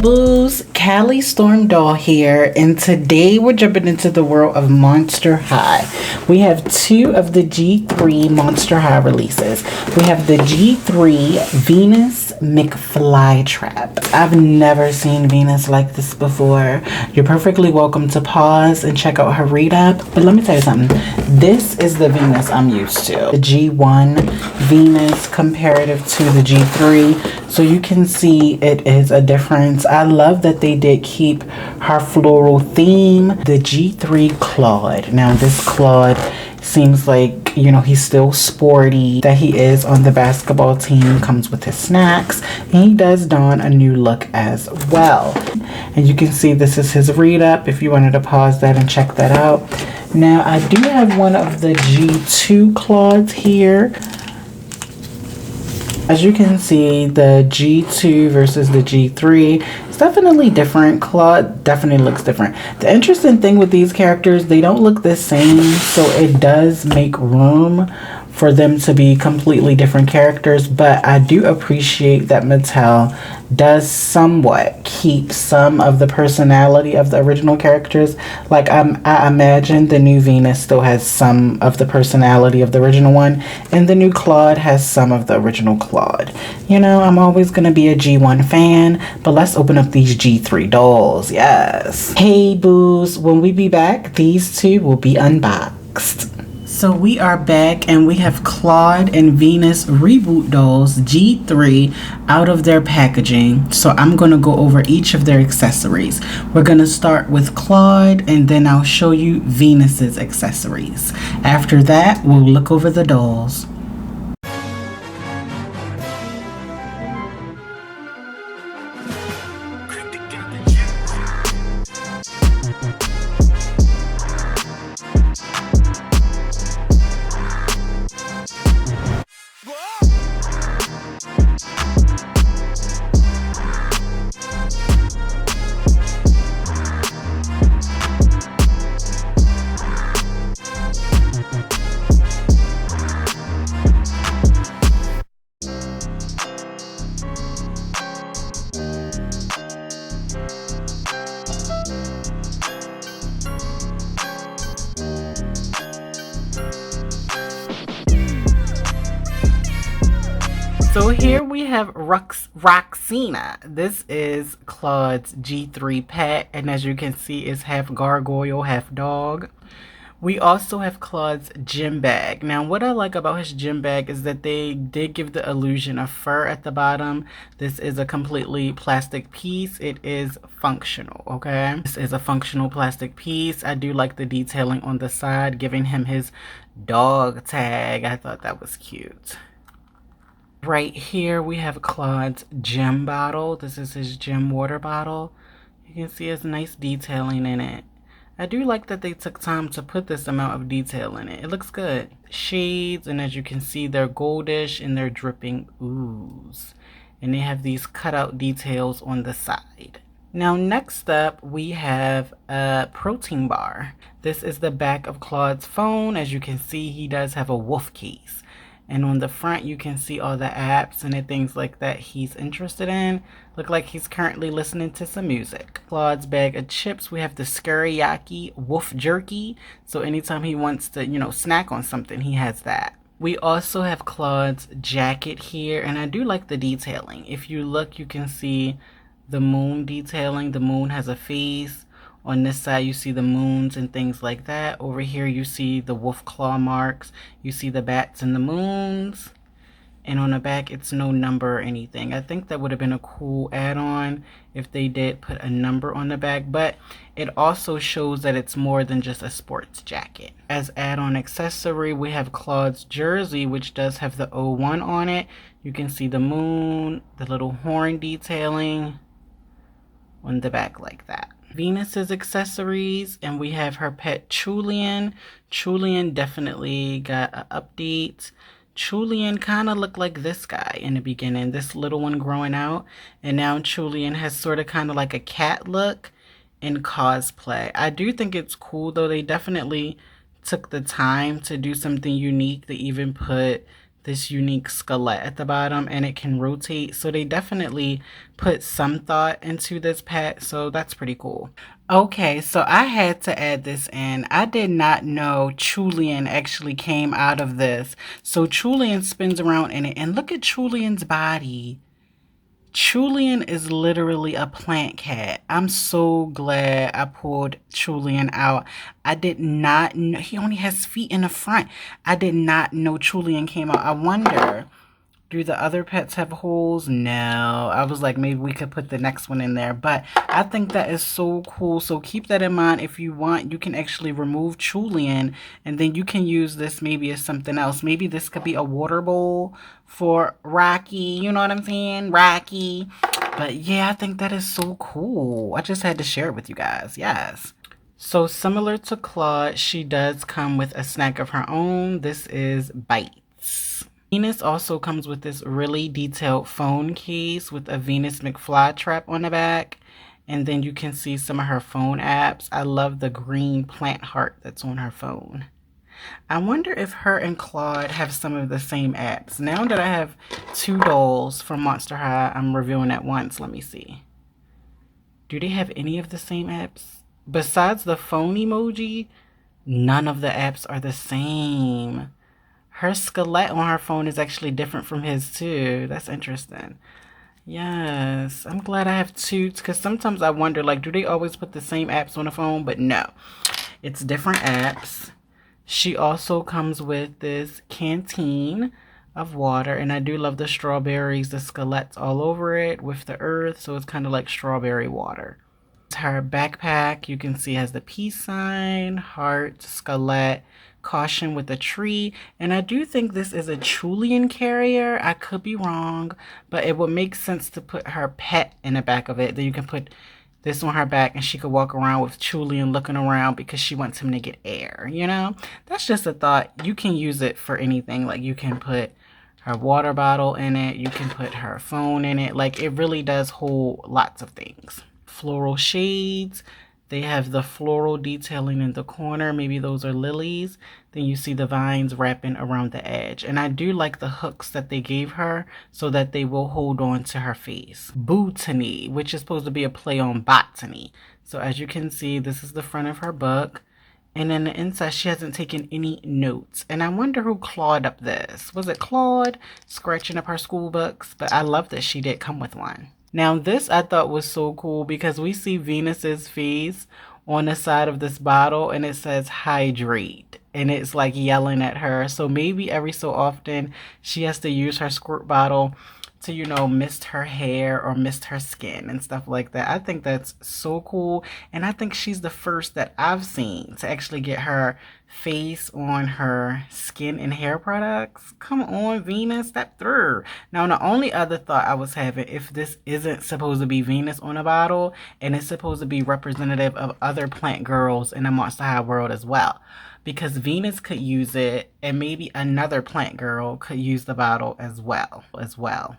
Boo's, Callie Storm Doll here, and today we're jumping into the world of Monster High. We have two of the G3 Monster High releases. We have the G3 Venus Mcflytrap. I've never seen Venus like this before. You're perfectly welcome to pause and check out her read-up, but let me tell you something. This is the Venus I'm used to. The G1 Venus comparative to the G3. So you can see it is a difference. I love that they did keep her floral theme. The G3 Claude. Now this Claude seems like, you know, he's still sporty, that he is on the basketball team, comes with his snacks, and he does don a new look as well. And you can see this is his read-up if you wanted to pause that and check that out. Now I do have one of the G2 Claudes here. As you can see, the G2 versus the G3, it's definitely different. Claude definitely looks different. The interesting thing with these characters, they don't look the same, so it does make room for them to be completely different characters, but I do appreciate that Mattel does somewhat keep some of the personality of the original characters. Like I imagine the new Venus still has some of the personality of the original one, and the new Claude has some of the original Claude. You know, I'm always gonna be a G1 fan, but let's open up these G3 dolls. Yes. Hey boos, when we be back, these two will be unboxed. So we are back and we have Claude and Venus Reboot Dolls G3 out of their packaging. So I'm going to go over each of their accessories. We're going to start with Claude and then I'll show you Venus's accessories. After that, we'll look over the dolls. So here we have Roxina. This is Claude's G3 pet, and as you can see, it's half gargoyle, half dog. We also have Claude's gym bag. Now, what I like about his gym bag is that they did give the illusion of fur at the bottom. This is a completely plastic piece. It is functional, okay? This is a functional plastic piece. I do like the detailing on the side, giving him his dog tag. I thought that was cute. Right here we have Claude's gym bottle. This is his gym water bottle. You can see it's nice detailing in it. I do like that they took time to put this amount of detail in it. It looks good. Shades, and as you can see, they're goldish and they're dripping ooze. And they have these cutout details on the side. Now next up we have a protein bar. This is the back of Claude's phone. As you can see, he does have a wolf case. And on the front, you can see all the apps and the things like that he's interested in. Look like he's currently listening to some music. Claude's bag of chips. We have the Scurryaki Wolf Jerky. So anytime he wants to, you know, snack on something, he has that. We also have Claude's jacket here. And I do like the detailing. If you look, you can see the moon detailing. The moon has a face. On this side, you see the moons and things like that. Over here, you see the wolf claw marks. You see the bats and the moons. And on the back, it's no number or anything. I think that would have been a cool add-on if they did put a number on the back. But it also shows that it's more than just a sports jacket. As add-on accessory, we have Claude's jersey, which does have the 01 on it. You can see the moon, the little horn detailing on the back like that. Venus's accessories, and we have her pet Julian. Julian definitely got an update. Julian kind of looked like this guy in the beginning, this little one growing out, and now Julian has sort of kind of like a cat look in cosplay. I do think it's cool though. They definitely took the time to do something unique. They even put this unique skelet at the bottom, and it can rotate. So they definitely put some thought into this pet. So that's pretty cool. Okay, so I had to add this in. I did not know Chulian actually came out of this. So Chulian spins around in it, and look at Chulian's body. Chulian is literally a plant cat. I'm so glad I pulled Chulian out. I did not know, he only has feet in the front. I did not know Chulian came out. I wonder, do the other pets have holes? No. I was like, maybe we could put the next one in there. But I think that is so cool. So keep that in mind. If you want, you can actually remove Chulian, and then you can use this maybe as something else. Maybe this could be a water bowl for Rocky. You know what I'm saying? Rocky. But yeah, I think that is so cool. I just had to share it with you guys. Yes. So similar to Claude, she does come with a snack of her own. This is Bites. Venus also comes with this really detailed phone case with a Venus Mcflytrap on the back. And then you can see some of her phone apps. I love the green plant heart that's on her phone. I wonder if her and Claude have some of the same apps. Now that I have 2 dolls from Monster High, I'm reviewing at once. Let me see. Do they have any of the same apps? Besides the phone emoji, none of the apps are the same. Her skelet on her phone is actually different from his too. That's interesting. Yes, I'm glad I have 2, because sometimes I wonder, like, do they always put the same apps on the phone? But no, it's different apps. She also comes with this canteen of water, and I do love the strawberries, the skelet's all over it with the earth, so it's kind of like strawberry water. Her backpack, you can see, has the peace sign, heart, skelet, caution with a tree, and I do think this is a Chulian carrier. I could be wrong, but it would make sense to put her pet in the back of it. Then you can put this on her back, and she could walk around with Chulian looking around because she wants him to get air, you know? That's just a thought. You can use it for anything. Like, you can put her water bottle in it, you can put her phone in it. Like, it really does hold lots of things. Floral shades. They have the floral detailing in the corner. Maybe those are lilies. Then you see the vines wrapping around the edge. And I do like the hooks that they gave her so that they will hold on to her face. Botany, which is supposed to be a play on botany. So as you can see, this is the front of her book. And then the inside, she hasn't taken any notes. And I wonder who clawed up this. Was it Claude scratching up her school books? But I love that she did come with one. Now this I thought was so cool because we see Venus's face on the side of this bottle, and it says hydrate, and it's like yelling at her. So maybe every so often she has to use her squirt bottle to, you know, mist her hair or mist her skin and stuff like that. I think that's so cool, and I think she's the first that I've seen to actually get her face on her skin and hair products. Come on, Venus, step through. Now, the only other thought I was having, if this isn't supposed to be Venus on a bottle and it's supposed to be representative of other plant girls in the Monster High world as well, because Venus could use it and maybe another plant girl could use the bottle as well.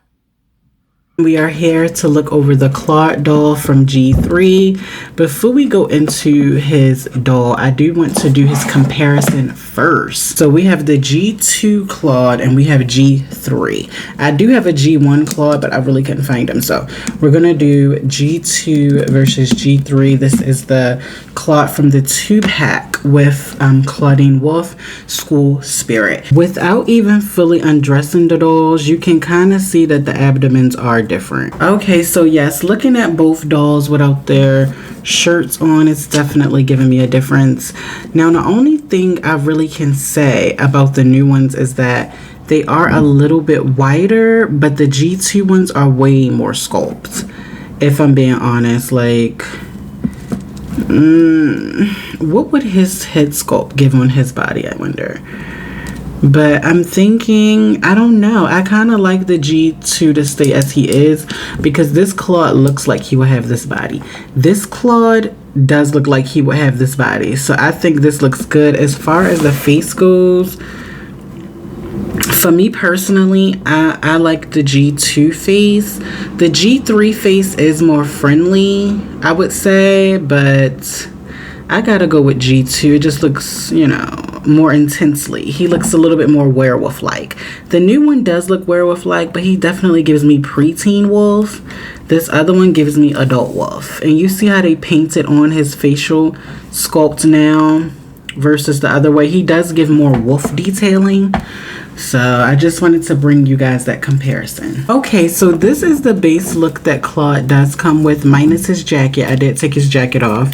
We are here to look over the Claude doll from G3. Before we go into his doll, I do want to do his comparison first. So we have the G2 Claude and we have G3. I do have a G1 Claude, but I really couldn't find him. So we're going to do G2 versus G3. This is the Claude from the 2-pack with Claudine Wolf, School Spirit. Without even fully undressing the dolls, you can kind of see that the abdomens are different. Okay, so yes, looking at both dolls without their shirts on, it's definitely giving me a difference. Now, the only thing I really can say about the new ones is that they are a little bit wider, but the G2 ones are way more sculpted. If I'm being honest, like, what would his head sculpt give on his body, I wonder? But I'm thinking, I don't know. I kind of like the G2 to stay as he is because this Claude looks like he will have this body. This Claude does look like he will have this body. So I think this looks good. As far as the face goes, for me personally, I like the G2 face. The G3 face is more friendly, I would say, but I gotta go with G2. It just looks, you know, more intensely. He looks a little bit more werewolf-like. The new one does look werewolf-like, but he definitely gives me preteen wolf. This other one gives me adult wolf. And you see how they painted on his facial sculpt now versus the other way. He does give more wolf detailing. So I just wanted to bring you guys that comparison. Okay, so this is the base look that Claude does come with, minus his jacket. I did take his jacket off.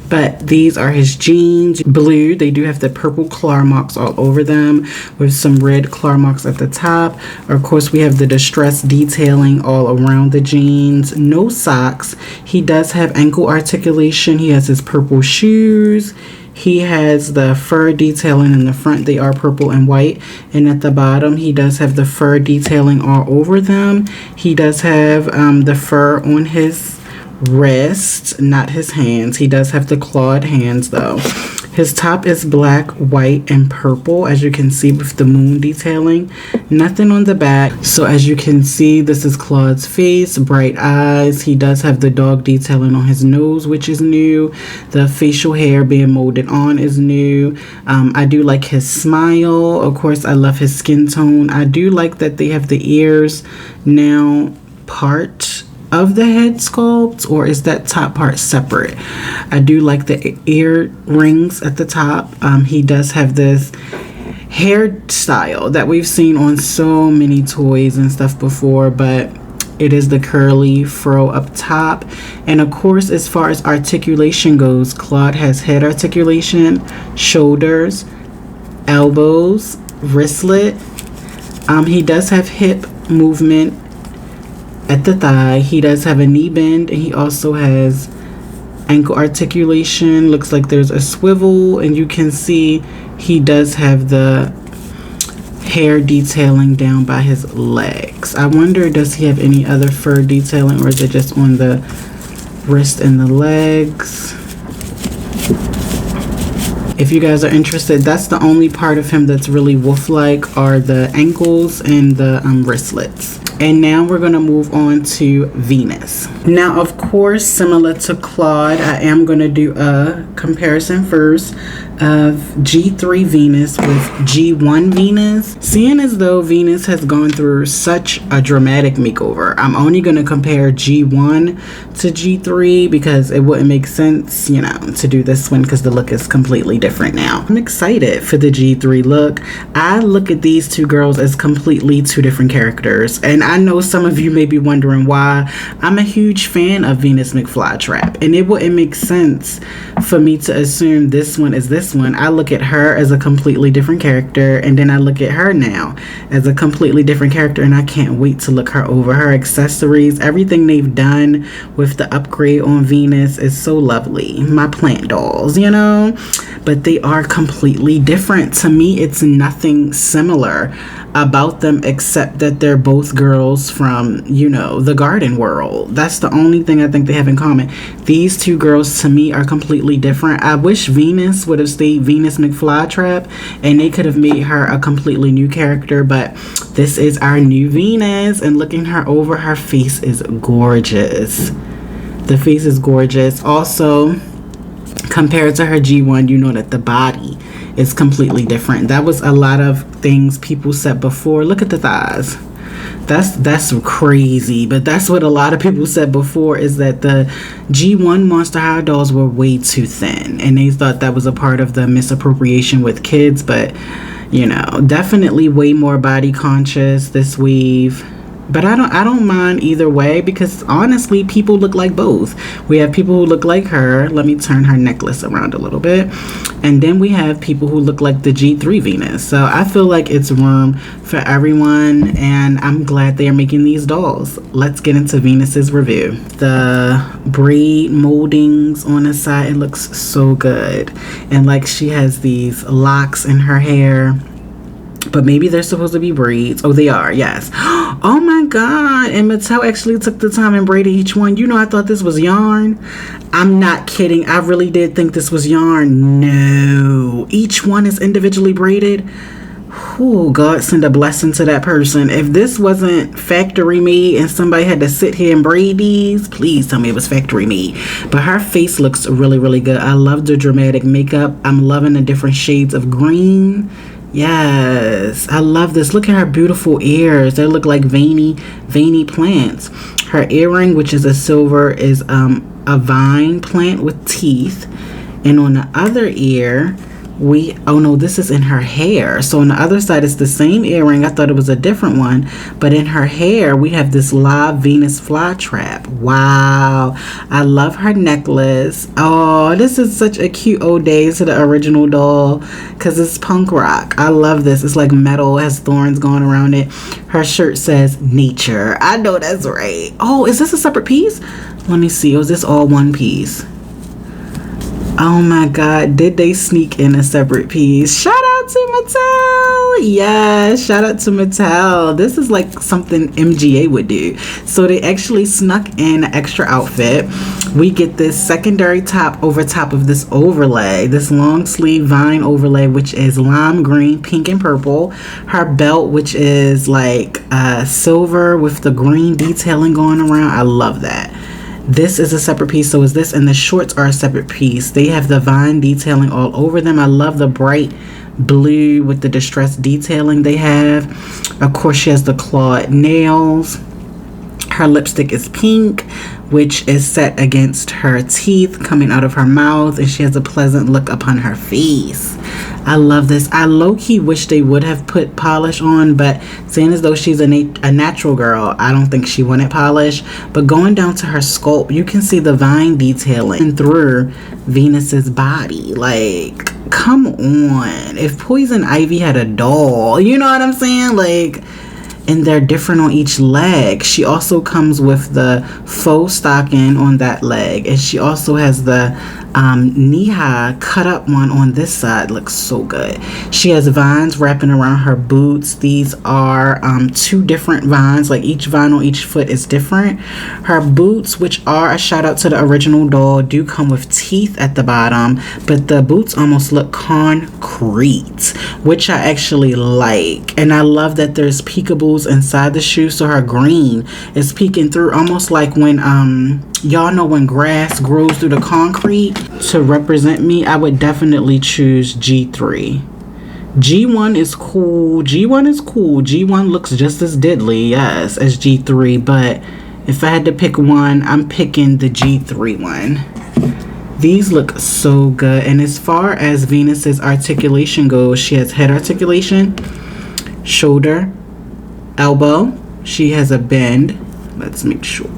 But these are his jeans, blue. They do have the purple claw marks all over them with some red claw marks at the top. Of course, we have the distress detailing all around the jeans. No socks. He does have ankle articulation. He has his purple shoes. He has the fur detailing in the front. They are purple and white. And at the bottom, he does have the fur detailing all over them. He does have the fur on his wrist, not his hands. He does have the clawed hands though. His top is black, white, and purple, as you can see with the moon detailing. Nothing on the back. So as you can see, this is Claude's face, bright eyes. He does have the dog detailing on his nose, which is new. The facial hair being molded on is new. I do like his smile. Of course, I love his skin tone. I do like that they have the ears now part of the head sculpt, or is that top part separate? I do like the earrings at the top. He does have this hairstyle that we've seen on so many toys and stuff before, but it is the curly fro up top. And of course, as far as articulation goes, Claude has head articulation, shoulders, elbows, wristlet. He does have hip movement at the thigh. He does have a knee bend, and he also has ankle articulation. Looks like there's a swivel, and you can see he does have the hair detailing down by his legs. I wonder, does he have any other fur detailing, or is it just on the wrist and the legs? If you guys are interested, that's the only part of him that's really wolf-like, are the ankles and the wristlets. And now we're going to move on to Venus. Now, of course, similar to Claude, I am going to do a comparison first of G3 Venus with G1 Venus. Seeing as though Venus has gone through such a dramatic makeover, I'm only going to compare G1 to G3 because it wouldn't make sense, you know, to do this one because the look is completely different now. I'm excited for the G3 look. I look at these two girls as completely two different characters, and I know some of you may be wondering why. I'm a huge fan of Venus Mcflytrap, and it wouldn't make sense for me to assume this one is this one. I look at her as a completely different character, and then I look at her now as a completely different character, and I can't wait to look her over. Her accessories, everything they've done with the upgrade on Venus is so lovely. My plant dolls, you know, but they are completely different. To me, it's nothing similar about them except that they're both girls from, you know, the garden world. That's the only thing I think they have in common. These two girls to me are completely different. I wish Venus would have stayed Venus Mcflytrap and they could have made her a completely new character, but this is our new Venus, and looking her over, her face is gorgeous. The face is gorgeous. Also, compared to her G1, you know that the body is completely different. That was a lot of things people said before. Look at the thighs. That's crazy, but that's what a lot of people said before, is that the G1 Monster High dolls were way too thin, and they thought that was a part of the misappropriation with kids. But you know, definitely way more body conscious this weave. But I don't mind either way, because honestly, people look like both. We have people who look like her. Let me turn her necklace around a little bit. And then we have people who look like the G3 Venus. So I feel like it's room for everyone, and I'm glad they are making these dolls. Let's get into Venus's review. The braid moldings on the side, it looks so good. And like, she has these locks in her hair. But maybe they're supposed to be braids. Oh, they are, yes. Oh my God. And Mattel actually took the time and braided each one. You know, I thought this was yarn. I'm not kidding. I really did think this was yarn. No. Each one is individually braided. Oh, God send a blessing to that person. If this wasn't factory made and somebody had to sit here and braid these, please tell me it was factory made. But her face looks really, really good. I love the dramatic makeup. I'm loving the different shades of green. Yes, I love this. Look at her beautiful ears. They look like veiny plants. Her earring, which is a silver, is a vine plant with teeth. And on the other ear, oh no, this is in her hair. So on the other side, it's the same earring. I thought it was a different one. But in her hair, we have this live Venus flytrap. Wow. I love her necklace. Oh, this is such a cute ode to the original doll because it's punk rock. I love this. It's like metal. It has thorns going around it. Her shirt says nature. I know that's right. Oh, is this a separate piece? Let me see. Was this all one piece? Oh my God, did they sneak in a separate piece? Shout out to Mattel. Yeah, shout out to Mattel. This is like something MGA would do. So they actually snuck in an extra outfit. We get this secondary top over top of this overlay, this long sleeve vine overlay, which is lime green, pink, and purple. Her belt, which is like silver with the green detailing going around. I love that. This is a separate piece, so is this, and the shorts are a separate piece. They have the vine detailing all over them. I love the bright blue with the distressed detailing they have. Of course, she has the clawed nails. Her lipstick is pink, which is set against her teeth coming out of her mouth, and she has a pleasant look upon her face. I love this. I low-key wish they would have put polish on, but seeing as though she's a natural girl, I don't think she wanted polish. But going down to her sculpt, you can see the vine detailing through Venus's body. Like, come on. If Poison Ivy had a doll, you know what I'm saying? Like, and they're different on each leg. She also comes with the faux stocking on that leg, and she also has the knee-high cut up one on this side. Looks so good. She has vines wrapping around her boots. These are two different vines, like each vine on each foot is different. Her boots, which are a shout out to the original doll, do come with teeth at the bottom, but the boots almost look concrete, which I actually like. And I love that there's peekaboos inside the shoe, so her green is peeking through, almost like when y'all know when grass grows through the concrete. To represent me, I would definitely choose G3. G1 is cool. G1 is cool. G1 looks just as deadly, yes, as G3. But if I had to pick one, I'm picking the G3 one. These look so good. And as far as Venus's articulation goes, she has head articulation, shoulder, elbow. She has a bend. Let's make sure.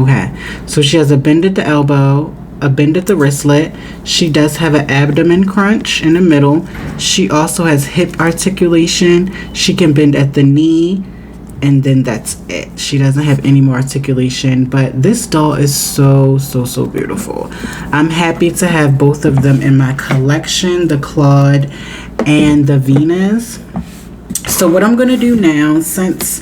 Okay, so she has a bend at the elbow, a bend at the wristlet. She does have an abdomen crunch in the middle. She also has hip articulation. She can bend at the knee, and then that's it. She doesn't have any more articulation, but this doll is so beautiful. I'm happy to have both of them in my collection, the Claude and the Venus. So what I'm gonna do now, since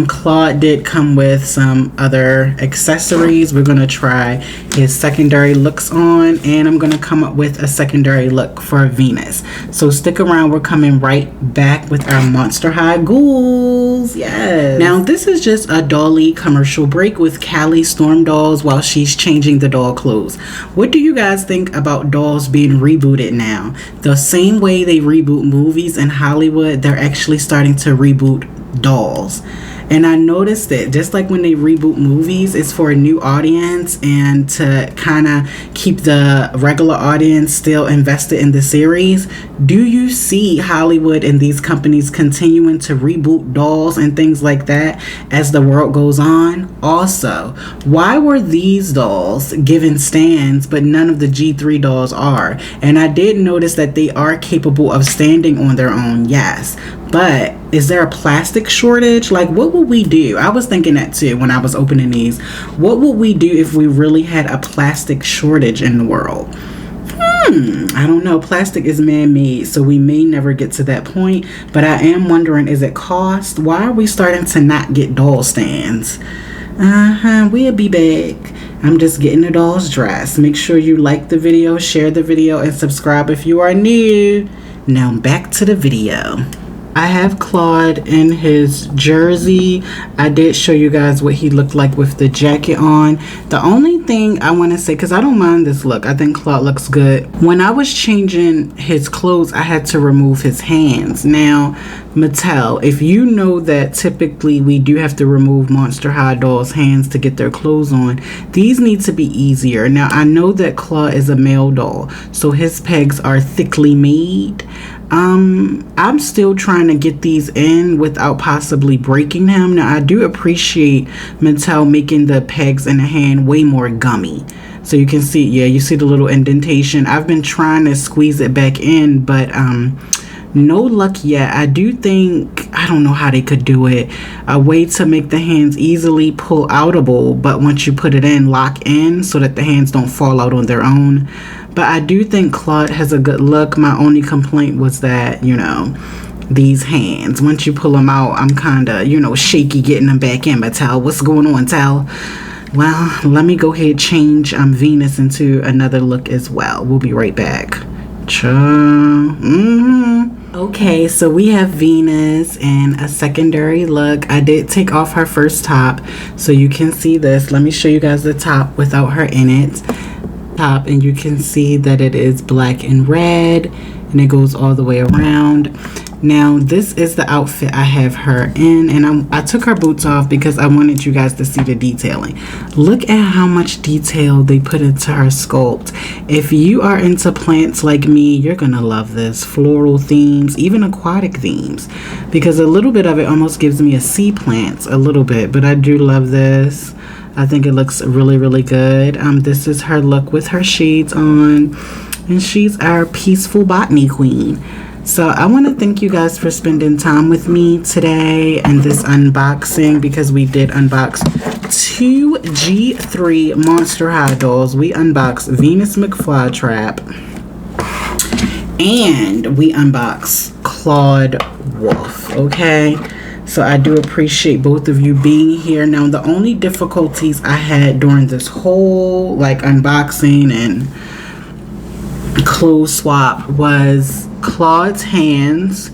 Claude did come with some other accessories, we're gonna try his secondary looks on, and I'm gonna come up with a secondary look for Venus. So stick around, we're coming right back with our Monster High ghouls. Yes. Now this is just a dolly commercial break with Callie Storm dolls while she's changing the doll clothes. What do you guys think about dolls being rebooted now? The same way they reboot movies in Hollywood, they're actually starting to reboot dolls. And I noticed that just like when they reboot movies, it's for a new audience and to kind of keep the regular audience still invested in the series. Do you see Hollywood and these companies continuing to reboot dolls and things like that as the world goes on? Also, why were these dolls given stands but none of the G3 dolls are? And I did notice that they are capable of standing on their own, yes. But is there a plastic shortage? Like, what would we do? I was thinking that too when I was opening these. What would we do if we really had a plastic shortage in the world? I don't know. Plastic is man-made, so we may never get to that point. But I am wondering, is it cost? Why are we starting to not get doll stands? We'll be back. I'm just getting the dolls dressed. Make sure you like the video, share the video, and subscribe if you are new. Now back to the video. I have Claude in his jersey. I did show you guys what he looked like with the jacket on. The only thing I want to say, because I don't mind this look, I think Claude looks good. When I was changing his clothes, I had to remove his hands. Now, Mattel, if you know that typically we do have to remove Monster High dolls' hands to get their clothes on, these need to be easier. Now, I know that Claude is a male doll, so his pegs are thickly made. I'm still trying to get these in without possibly breaking him. Now, I do appreciate Mattel making the pegs in the hand way more gummy. So you can see, yeah, you see the little indentation. I've been trying to squeeze it back in, but no luck yet. I do think, I don't know how they could do it, a way to make the hands easily pull outable, but once you put it in, lock in so that the hands don't fall out on their own. But I do think Claude has a good look. My only complaint was that, you know, these hands, once you pull them out, I'm kind of, you know, shaky getting them back in. But Tal, what's going on, Tal? Well, let me go ahead and change Venus into another look as well. We'll be right back. Okay, so we have Venus in a secondary look. I did take off her first top, so you can see this. Let me show you guys the top without her in it. Top, and you can see that it is black and red, and it goes all the way around. Now, this is the outfit I have her in, and I took her boots off because I wanted you guys to see the detailing. Look at how much detail they put into her sculpt. If you are into plants like me, you're gonna love this. Floral themes, even aquatic themes, because a little bit of it almost gives me a sea plant, a little bit, but I do love this. I think it looks really, really good. This is her look with her shades on, and she's our peaceful botany queen. So I want to thank you guys for spending time with me today and this unboxing, because we did unbox 2 G3 Monster High dolls. We unboxed Venus Mcflytrap, and we unboxed Claude Wolf, okay? So I do appreciate both of you being here. Now, the only difficulties I had during this whole like unboxing and clothes swap was Claude's hands,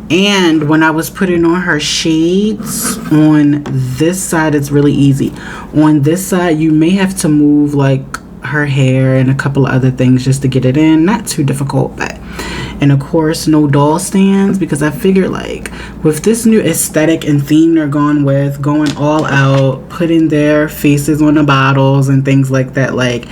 and when I was putting on her shades on this side, it's really easy. On this side, you may have to move like her hair and a couple of other things just to get it in. Not too difficult, but. And of course, no doll stands, because I figured like with this new aesthetic and theme they're going with, going all out, putting their faces on the bottles and things like that, like,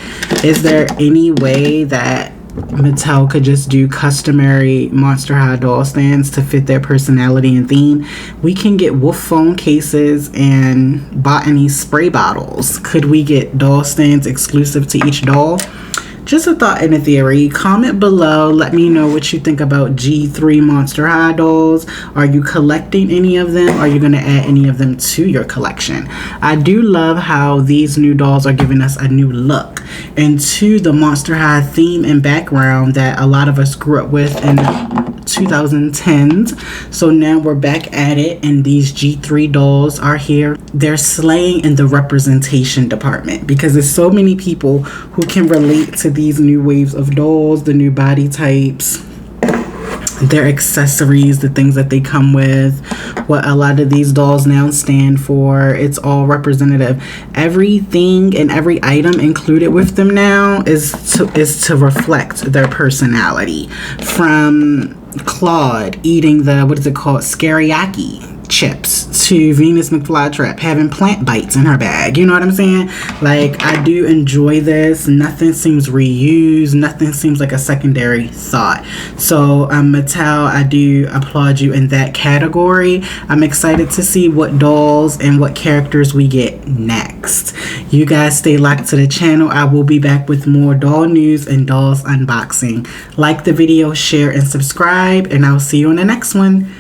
is there any way that Mattel could just do customary Monster High doll stands to fit their personality and theme? We can get wolf phone cases and botany spray bottles. Could we get doll stands exclusive to each doll? Just a thought and a theory. Comment below. Let me know what you think about G3 Monster High dolls. Are you collecting any of them? Are you going to add any of them to your collection? I do love how these new dolls are giving us a new look into the Monster High theme and background that a lot of us grew up with in 2010s. So now we're back at it, and these G3 dolls are here. They're slaying in the representation department, because there's so many people who can relate to these new waves of dolls, the new body types, their accessories, the things that they come with, what a lot of these dolls now stand for. It's all representative. Everything and every item included with them now is to reflect their personality. From Claude eating the, what is it called, scariaki chips, to Venus Mcflytrap having plant bites in her bag. You know what I'm saying? Like, I do enjoy this. Nothing seems reused. Nothing seems like a secondary thought. So Mattel, I do applaud you in that category. I'm excited to see what dolls and what characters we get next. You guys stay locked to the channel. I will be back with more doll news and dolls unboxing. Like the video, share, and subscribe, and I'll see you on the next one.